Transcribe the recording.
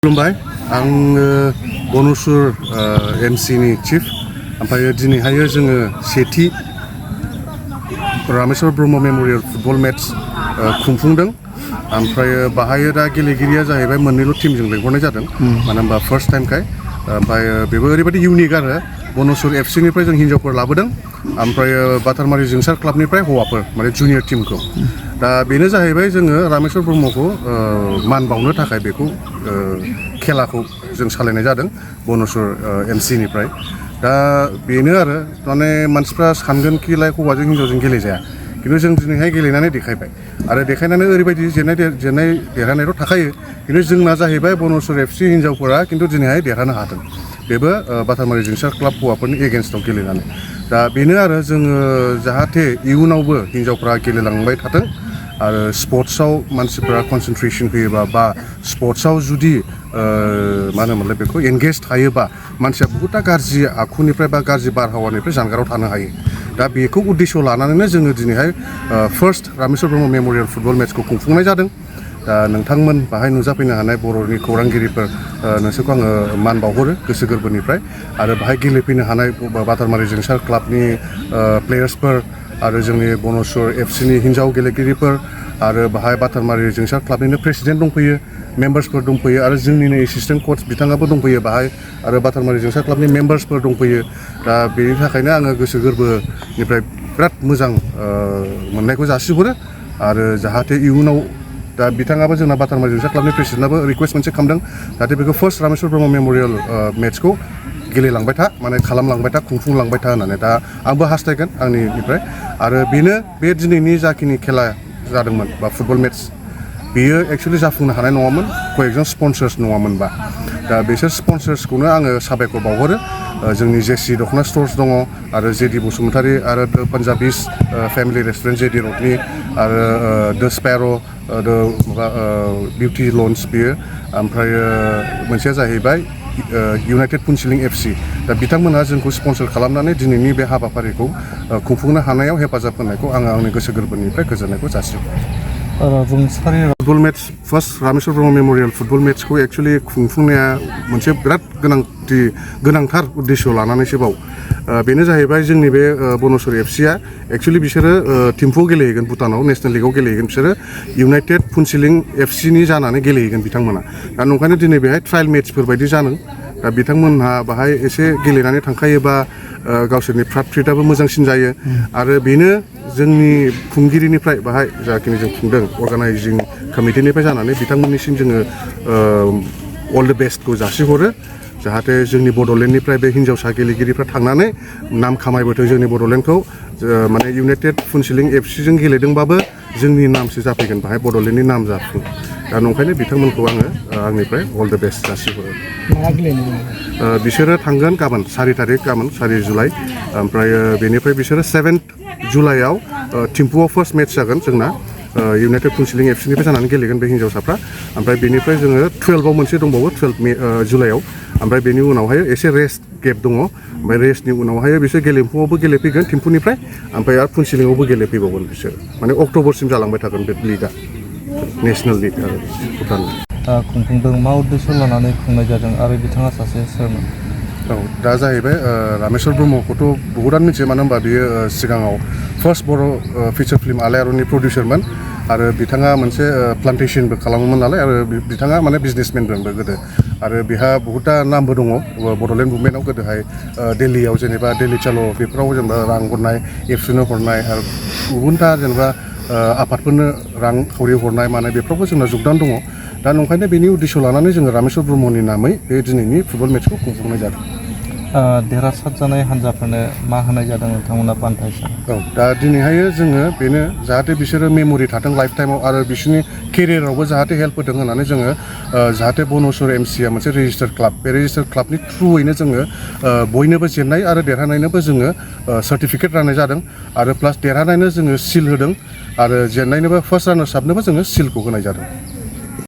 खुलुमबाय आं बनसुर एमसि नि चिफ ओमफ्राय दिनैहाय जोङो सेथि Rameshwar Brahma memorial football matches खुंफुंदों ओमफ्राय बाहाय दा गेलेगिरिया जाहैबाय मोननैल' टीमजों लेंहरनाय जादों मानो होनबा फार्स्ट टाइमखाय ओमफ्राय बेबो ओरैबायदि इउनिक आरो बनसुर एफसि निफ्राय जों हिन्जावफोर लाबोदों ओमफ्राय बाटारमारि जोंसार क्लाबनिफ्राय हौवाफोर माने जुनियर टीमखौ दा बेनो जाहैबाय जोङो रामेश्वर ब्रह्मखौ मान बावनो थाखाय बेखौ खेलाखौ जों सालायनाय जादों बनसुर एमसि निफ्राय दा बेनो आरो माने मानसिफ्रा सानगोन कि लाइक हौवाजों हिन्जावजों गेलेजाया खिन्थु जों दिनैहाय गेलेनानै देखायबाय आरो देखायनानै ओरैबायदि जेननाय देरहानायल' थाखायो खिन्थु जोंना जाहैबाय बनसुर एफसि हिन्जावफोरा खिन्थु दिनैहाय देरहानो हादों बेबो बाटारमारि जोंसार क्लाब हौवाफोरनि एगेन्स्टआव गेलेनानै दा बेनो आरो जोङो जाहाथे इयुनावबो हिन्जावफ्रा गेलेलांबाय थाथों आरो स्पर्ट्सआव मानसिफ्रा कनसेन्ट्रेसन होयोबा बा स्पर्ट्सआव जुदि मा होनोमोनलाय बेखौ एंगेज थायोबा मानसिया बहुतथा गाज्रि आखुनिफ्राय बा गाज्रि बारहावानिफ्राय जानगाराव थानो हायो दा बेखौ उद्देश्य लानानैनो जोङो दिनैहाय first Rameshwar Brahma memorial football मेट्सखौ खुंफुंनाय जादों दा नोंथांमोन बाहाय नुजाफैनो हानाय बर'नि खौरांगिरिफोर नोंसोरखौ आङो मान बावहरो गोसो गोरबोनिफ्राय आरो बाहाय गेलेफैनो हानाय बाटारमारि जोंसार क्लाबनि प्लेयार्सफोर आरो जोंनि बनसुर एफसिनि हिन्जाव गेलेगिरिफोर आरो बाहाय बाटारमारि जोंसार क्लाबनिनो प्रेसिडेन्ट दंफैयो मेम्बार्सफोर दंफैयो आरो जोंनिनो एसिस्टेन्ट कच बिथाङाबो दंफैयो बाहाय आरो बाटारमारि जोंसार क्लाबनि मेम्बार्सफोर दंफैयो दा बेनि थाखायनो आङो गोसो गोरबोनिफ्राय बिराद मोजां मोननायखौ जासिहरो आरो जाहाथे इयुनाव दा बिथाङाबो जोंना बाटारमारि जोंसार क्लाबनि प्रेसिडेन्टआबो रिकुवेस्ट मोनसे खालामदों जाहाथे बेखौ फार्स्ट रामेश्वर ब्रह्म मेमोरियल मेट्सखौ गेलेलांबाय था माने खालामलांबाय था खुंफुंलांबाय था होननानै दा आंबो हास्थायगोन आंनिफ्राय आरो बेनो बे दिनैनि जाखिनि खेला जादोंमोन बा फुटबल मेट्स बेयो एक्सुवेलि जाफुंनो हानाय नङामोन कयेकजन स्पन्सर्स नङामोनबा दा बिसोर स्पन्सर्सखौनो आङो साबायखर बावहरो जोंनि जेसि दख'ना स्टर्स दङ आरो जेडि बसुमतारी आरो द पान्जाबिस फेमिलि रेस्टुरेन्ट जेडि रडनि आरो द स्पेर' माबा बिउटि लन्स बेयो ओमफ्राय मोनसेया जाहैबाय इउनाइटेड पुनसिलिं एफसि दा बिथांमोनहा जोंखौ स्पन्सर खालामनानै दिनैनि बे हाबाफारिखौ खुंफुंनो हानायाव हेफाजाब होनायखौ आङो आंनि गोसो गोरबोनिफ्राय गोजोननायखौ जासियो football matches first Rameshwar Brahma memorial football मेट्सखौ एक्सुवेलि खुंफुंनाया मोनसे बिराद गोनांथार उद्देश्य लानानैसो बाव बेनो जाहैबाय जोंनि बे बनसुर एफसिया एक्सुवेलि बिसोरो थिम्फुआव गेलेहैगोन भुटानाव नेसनेल लिगआव गेलेहैगोन बिसोरो इउनाइटेड पुनसिलिं एफसिनि जानानै गेलेहैगोन बिथांमोना दा नंखायनो दिनै बेहाय ट्रायल मेट्सफोर बायदि जादों दा बिथांमोनहा बाहाय एसे गेलेनानै थांखायोबा गावसोरनि फ्रात फ्रिटआबो मोजांसिन जायो आरो बेनो जोंनि खुंगिरिनिफ्राय बाहाय जाखिनि जों खुंदों अर्गानाइजिं कमिटिनिफ्राय जानानै बिथांमोननिसिम जोङो अल द बेस्टखौ जासिहरो जाहाथे जोंनि बड'लेण्डनिफ्राय बे हिन्जावसा गेलेगिरिफ्रा थांनानै नाम खामायबोथों जोंनि बड'लेण्डखौ माने इउनाइटेड पुनसिलिं एफसिजों गेलेदोंबाबो जोंनि नामसो जाफैगोन बाहाय बड'लेण्डनि नाम जाफैगोन दा नंखायनो बिथांमोनखौ आङो आंनिफ्राय अल द बेस्ट जासिहरो बिसोरो थांगोन गाबोन 4 तारिख गाबोन 4 जुलाइ ओमफ्राय बेनिफ्राय बिसोरो 7 जुलाइआव थिम्फुआव फार्स्ट मेट्च जागोन जोंना इउनाइटेड पुनसिलिं एफसिनिफ्राय जानानै गेलेगोन बे हिन्जावसाफ्रा ओमफ्राय बेनिफ्राय जोङो 12आव मोनसे दंबावो 12 जुलाइआव ओमफ्राय बेनि उनावहाय एसे रेस्ट गेप दङ ओमफ्राय रेस्टनि उनावहाय बिसोर गेलेम्फुआवबो गेलेफैगोन थिम्फुनिफ्राय ओमफ्राय आरो पुनसिलिंआवबो गेलेफैबावगोन बिसोर माने अक्ट'बरसिम जालांबाय थागोन बे लिगआ नेसनेल लिग आरो भुटान खुंफुंदों मा उद्देश्य लानानै खुंनाय जादों आरो बिथाङा सासे सोरमोन औ दा जाहैबाय रामेश्वर ब्रह्मखौथ' बहुतानो मिथियो मानो होनबा बियो सिगाङाव फार्स्ट बर' फिचार फिल्म आलायारननि प्रडिउसारमोन आरो बिथाङा मोनसे प्लान्टेसनबो खालामोमोन नालाय आरो बिथाङा माने बिजनेसमेनबो गोदो आरो बिहा बहुतथा नामबो दङ बड'लेण्ड मुभमेन्टआव गोदोहाय दिल्लीयाव जेनेबा दिल्ली चाल' बेफोराव जेनेबा रां हरनाय एबसुनो हरनाय आरो गुबुनथा जेनेबा आफादफोरनो रां खावरि हरनाय मानाय बेफोरावबो जोंना जगदान दङ दा नंखायनो बेनि उद्देश्य लानानै जोङो रामेश्वर ब्रह्मनि नामै बे दिनैनि फुटबल मेट्चखौ खुंफुंनाय जादों देरहासार जानाय हान्जाफोरनो मा होनाय जादों नोंथांमोना बान्था हिसाबै औ दा दिनैहाय जोङो बेनो जाहाथे बिसोरो मेम'रि थाथों लाइफ टाइमाव आरो बिसोरनि केरियारावबो जाहाथे हेल्प होथों होननानै जोङो जाहाथे बनसुर एमसिआ मोनसे रेजिस्टार्ड क्लाब बे रेजिस्टार्ड क्लाबनि थ्रुयैनो जोङो बयनोबो जेननाय आरो देरहानायनोबो जोङो सार्टिफिकेट राननाय जादों आरो प्लास देरहानायनो जोङो सिल होदों आरो जेननायनोबो फार्स्ट रानार्स आपनोबो जोङो सिलखौ होनाय जादों